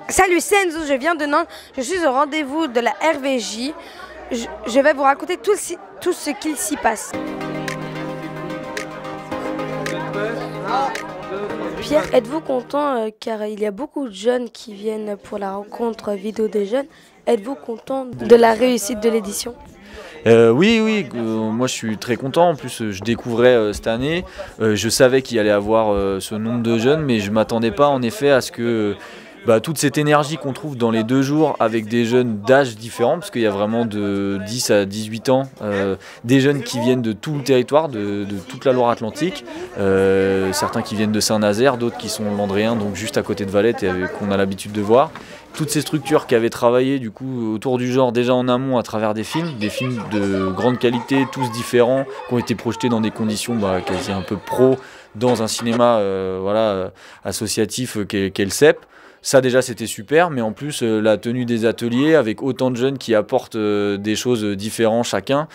Salut, c'est Enzo, je viens de Nantes. Je suis au rendez-vous de la RVJ. Je vais vous raconter tout ce qu'il s'y passe. Pierre, êtes-vous content car il y a beaucoup de jeunes qui viennent pour la rencontre vidéo des jeunes. Êtes-vous content de la réussite de l'édition ? Oui, moi je suis très content. En plus, je découvrais cette année. Je savais qu'il allait y avoir ce nombre de jeunes, mais je ne m'attendais pas en effet à ce que toute cette énergie qu'on trouve dans les 2 jours avec des jeunes d'âge différents, parce qu'il y a vraiment de 10 à 18 ans, des jeunes qui viennent de tout le territoire, de toute la Loire-Atlantique, certains qui viennent de Saint-Nazaire, d'autres qui sont landréens, donc juste à côté de Valette et qu'on a l'habitude de voir. Toutes ces structures qui avaient travaillé du coup autour du genre déjà en amont à travers des films de grande qualité, tous différents, qui ont été projetés dans des conditions quasi un peu pro, dans un cinéma associatif qu'est le CEP. Ça déjà c'était super, mais en plus la tenue des ateliers avec autant de jeunes qui apportent des choses différentes chacun.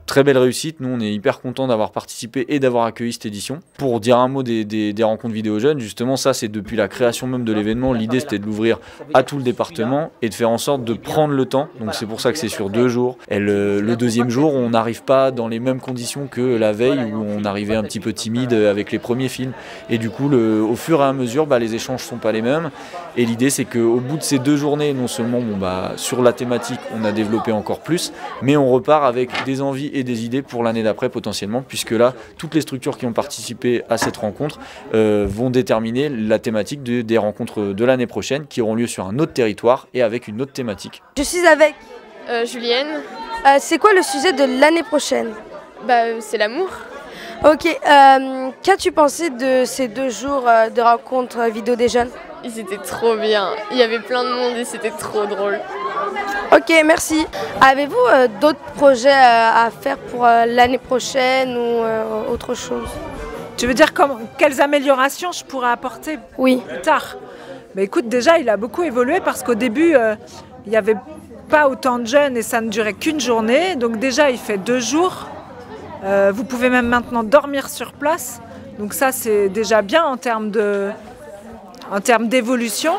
Très belle réussite, nous on est hyper contents d'avoir participé et d'avoir accueilli cette édition. Pour dire un mot des rencontres vidéo jeunes, justement ça c'est depuis la création même de l'événement, l'idée c'était de l'ouvrir à tout le département et de faire en sorte de prendre le temps, donc c'est pour ça que c'est sur 2 jours. Et le 2e jour on n'arrive pas dans les mêmes conditions que la veille où on arrivait un petit peu timide avec les premiers films. Et du coup au fur et à mesure les échanges sont pas les mêmes et l'idée c'est qu'au bout de ces 2 journées, non seulement sur la thématique on a développé encore plus, mais on repart avec des envies et des idées pour l'année d'après potentiellement, puisque là toutes les structures qui ont participé à cette rencontre vont déterminer la thématique des rencontres de l'année prochaine qui auront lieu sur un autre territoire et avec une autre thématique. Je suis avec Julienne. C'est quoi le sujet de l'année prochaine ? C'est l'amour. Ok, qu'as-tu pensé de ces 2 jours de rencontre vidéo des jeunes ? Ils étaient trop bien. Il y avait plein de monde et c'était trop drôle. Ok, merci. Avez-vous d'autres projets à faire pour l'année prochaine ou autre chose ? Tu veux dire quelles améliorations je pourrais apporter Oui. Plus tard ? Écoute, déjà il a beaucoup évolué parce qu'au début il n'y avait pas autant de jeunes et ça ne durait qu'une journée. Donc déjà il fait 2 jours. Vous pouvez même maintenant dormir sur place. Donc ça c'est déjà bien en termes d'évolution.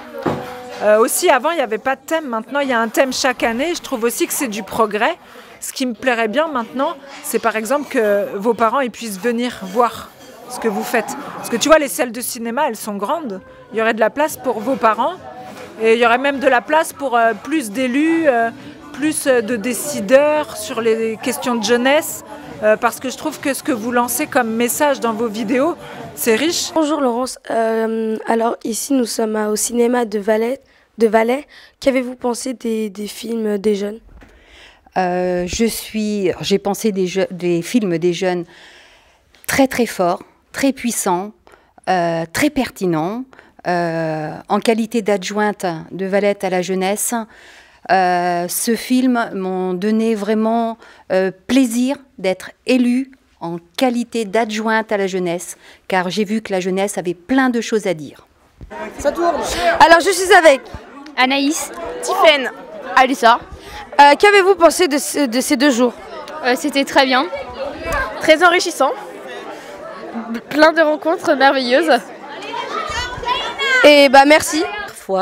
Aussi avant il n'y avait pas de thème, maintenant il y a un thème chaque année. Je trouve aussi que c'est du progrès. Ce qui me plairait bien maintenant, c'est par exemple que vos parents ils puissent venir voir ce que vous faites. Parce que tu vois, les salles de cinéma elles sont grandes. Il y aurait de la place pour vos parents et il y aurait même de la place pour plus d'élus, plus de décideurs sur les questions de jeunesse. Parce que je trouve que ce que vous lancez comme message dans vos vidéos, c'est riche. Bonjour Laurence, alors ici nous sommes au cinéma de Valais. Qu'avez-vous pensé des films des jeunes ? J'ai pensé des films des jeunes très très forts, très puissants, très pertinents, en qualité d'adjointe de Valette à la jeunesse. Ce film m'ont donné vraiment plaisir d'être élue en qualité d'adjointe à la jeunesse, car j'ai vu que la jeunesse avait plein de choses à dire. Ça tourne. Alors je suis avec Anaïs, Tiffaine, Alissa. Qu'avez-vous pensé de ces 2 jours ? C'était très bien, très enrichissant, plein de rencontres merveilleuses. Et merci.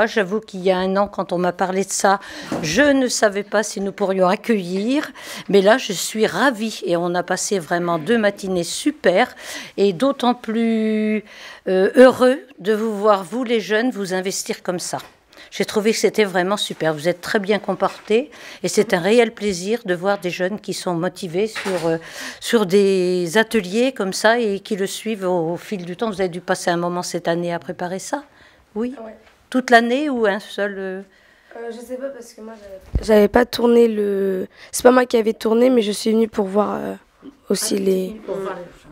J'avoue qu'il y a 1 an, quand on m'a parlé de ça, je ne savais pas si nous pourrions accueillir. Mais là, je suis ravie. Et on a passé vraiment 2 matinées super. Et d'autant plus heureux de vous voir, vous les jeunes, vous investir comme ça. J'ai trouvé que c'était vraiment super. Vous êtes très bien comportés. Et c'est un réel plaisir de voir des jeunes qui sont motivés sur des ateliers comme ça et qui le suivent au fil du temps. Vous avez dû passer un moment cette année à préparer ça ? Oui. Ouais. Toute l'année ou un seul Je sais pas parce que moi j'avais pas tourné c'est pas moi qui avais tourné, mais je suis venue pour voir aussi les...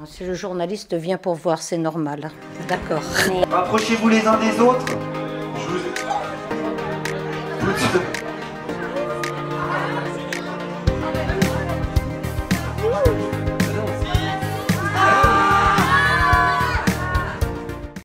Si le journaliste vient pour voir, c'est normal. D'accord. Rapprochez-vous les uns des autres.